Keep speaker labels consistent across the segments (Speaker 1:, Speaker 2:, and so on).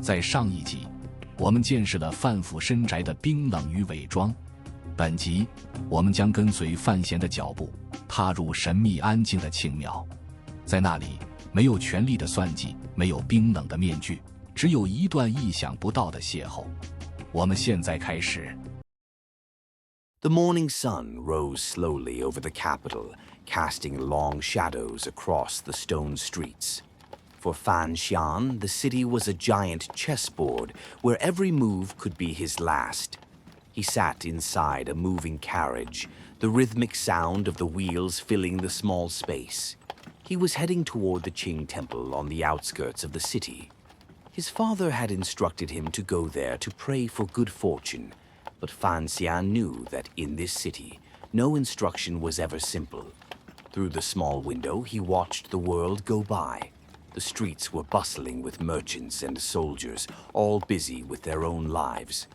Speaker 1: 在上一集，我们见识了范府深宅的冰冷与伪装。本集，我们将跟随范闲的脚步，踏入神秘安静的庆庙。在那里，没有权力的算计，没有冰冷的面具，只有一段意想不到的邂逅。我们现在开始。
Speaker 2: The morning sun rose slowly over the capital, casting long shadows across the stone streets. For Fan Xian, the city was a giant chessboard where every move could be his last. He sat inside a moving carriage, the rhythmic sound of the wheels filling the small space. He was heading toward the Qing temple on the outskirts of the city. His father had instructed him to go there to pray for good fortune, but Fan Xian knew that in this city, no instruction was ever simple. Through the small window, he watched the world go by. The streets were bustling with merchants and soldiers, all busy with their own lives.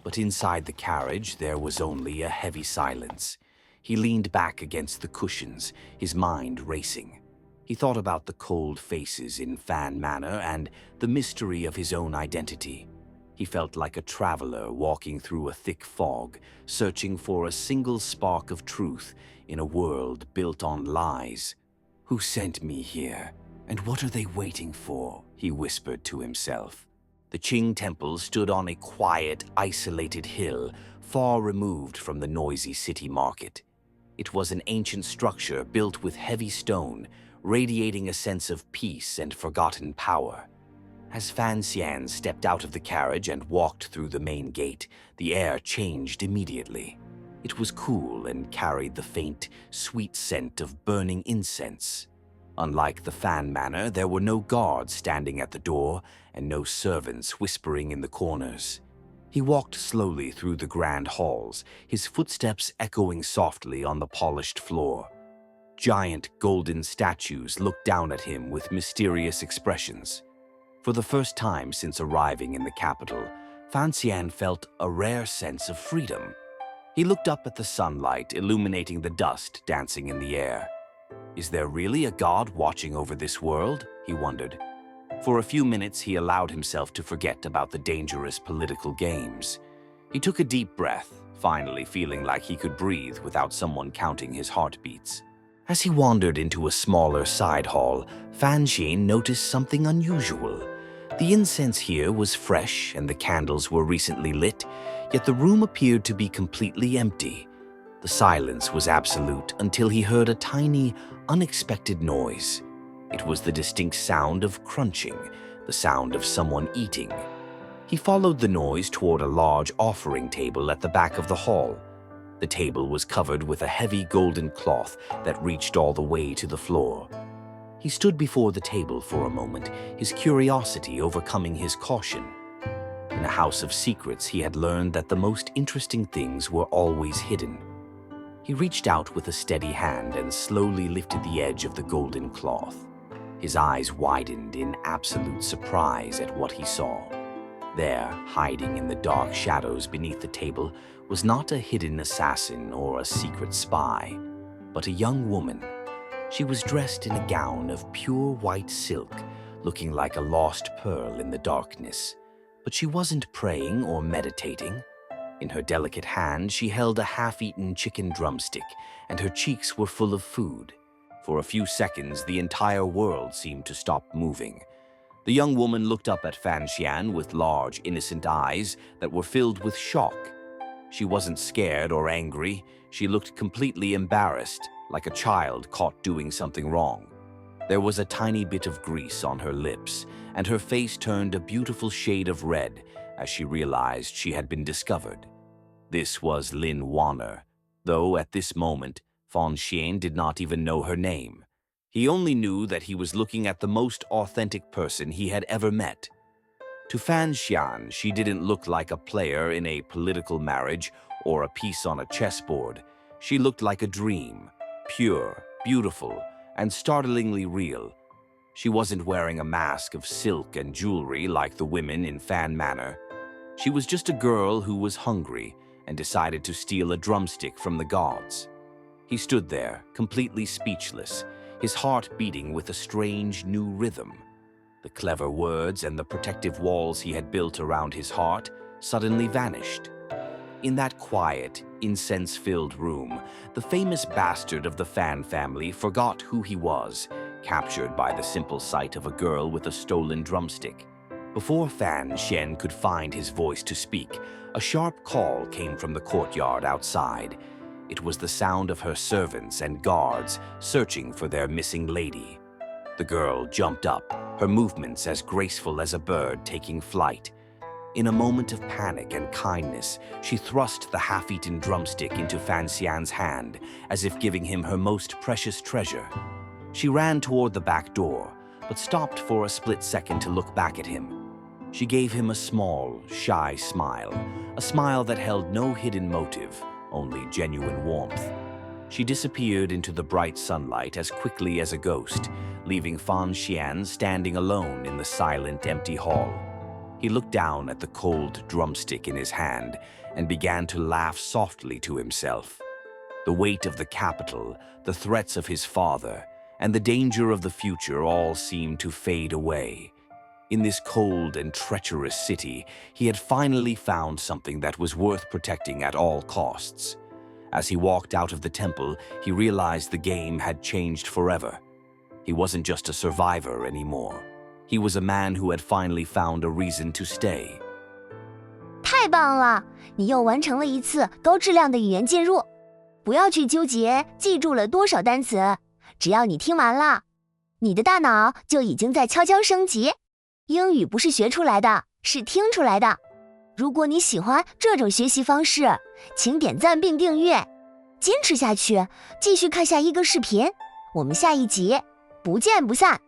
Speaker 2: But inside the carriage, there was only a heavy silence. He leaned back against the cushions, his mind racing. He thought about the cold faces in Fan Manor and the mystery of his own identity. He felt like a traveler walking through a thick fog, searching for a single spark of truth in a world built on lies. Who sent me here? And what are they waiting for? He whispered to himself. The Qing temple stood on a quiet, isolated hill, far removed from the noisy city market. It was an ancient structure built with heavy stone, radiating a sense of peace and forgotten power. As Fan Xian stepped out of the carriage and walked through the main gate, the air changed immediately. It was cool and carried the faint, sweet scent of burning incense. Unlike the Fan Manor, there were no guards standing at the door and no servants whispering in the corners. He walked slowly through the grand halls, his footsteps echoing softly on the polished floor. Giant golden statues looked down at him with mysterious expressions. For the first time since arriving in the capital, Fan Xian felt a rare sense of freedom. He looked up at the sunlight illuminating the dust dancing in the air. Is there really a god watching over this world? He wondered. For a few minutes, he allowed himself to forget about the dangerous political games. He took a deep breath, finally feeling like he could breathe without someone counting his heartbeats. As he wandered into a smaller side hall, Fan Xian noticed something unusual. The incense here was fresh and the candles were recently lit, yet the room appeared to be completely empty. The silence was absolute until he heard a tiny, unexpected noise. It was the distinct sound of crunching, the sound of someone eating. He followed the noise toward a large offering table at the back of the hall. The table was covered with a heavy golden cloth that reached all the way to the floor. He stood before the table for a moment, his curiosity overcoming his caution. In a house of secrets, he had learned that the most interesting things were always hidden. He reached out with a steady hand and slowly lifted the edge of the golden cloth. His eyes widened in absolute surprise at what he saw. There, hiding in the dark shadows beneath the table, was not a hidden assassin or a secret spy, but a young woman. She was dressed in a gown of pure white silk, looking like a lost pearl in the darkness. But she wasn't praying or meditating. In her delicate hand, she held a half-eaten chicken drumstick, and her cheeks were full of food. For a few seconds, the entire world seemed to stop moving. The young woman looked up at Fan Xian with large, innocent eyes that were filled with shock. She wasn't scared or angry. She looked completely embarrassed, like a child caught doing something wrong. There was a tiny bit of grease on her lips, and her face turned a beautiful shade of red as she realized she had been discovered. This was Lin Wanner, though at this moment, Fan Xian did not even know her name. He only knew that he was looking at the most authentic person he had ever met. To Fan Xian, she didn't look like a player in a political marriage or a piece on a chessboard. She looked like a dream, pure, beautiful, and startlingly real. She wasn't wearing a mask of silk and jewelry like the women in Fan Manor. She was just a girl who was hungry and decided to steal a drumstick from the gods. He stood there, completely speechless, his heart beating with a strange new rhythm. The The clever words and the protective walls he had built around his heart suddenly vanished. In that quiet, incense-filled room, the famous bastard of the Fan family forgot who he was, captured by the simple sight of a girl with a stolen drumstick. Before Fan Xian could find his voice to speak, a sharp call came from the courtyard outside. It was the sound of her servants and guards searching for their missing lady. The girl jumped up, her movements as graceful as a bird taking flight. In a moment of panic and kindness, she thrust the half-eaten drumstick into Fan Xian's hand, as if giving him her most precious treasure. She ran toward the back door, but stopped for a split second to look back at him. She gave him a small, shy smile, a smile that held no hidden motive, only genuine warmth. She disappeared into the bright sunlight as quickly as a ghost, leaving Fan Xian standing alone in the silent, empty hall. He looked down at the cold drumstick in his hand and began to laugh softly to himself. The weight of the capital, the threats of his father, and the danger of the future all seemed to fade away. In this cold and treacherous city, he had finally found something that was worth protecting at all costs. As he walked out of the temple, he realized the game had changed forever. He wasn't just a survivor anymore. He was a man who had finally found a reason to stay.
Speaker 3: 太棒了，你又完成了一次高质量的语言进入。不要去纠结记住了多少单词，只要你听完了，你的大脑就已经在悄悄升级。英语不是学出来的，是听出来的。如果你喜欢这种学习方式，请点赞并订阅。坚持下去，继续看下一个视频。我们下一集不见不散。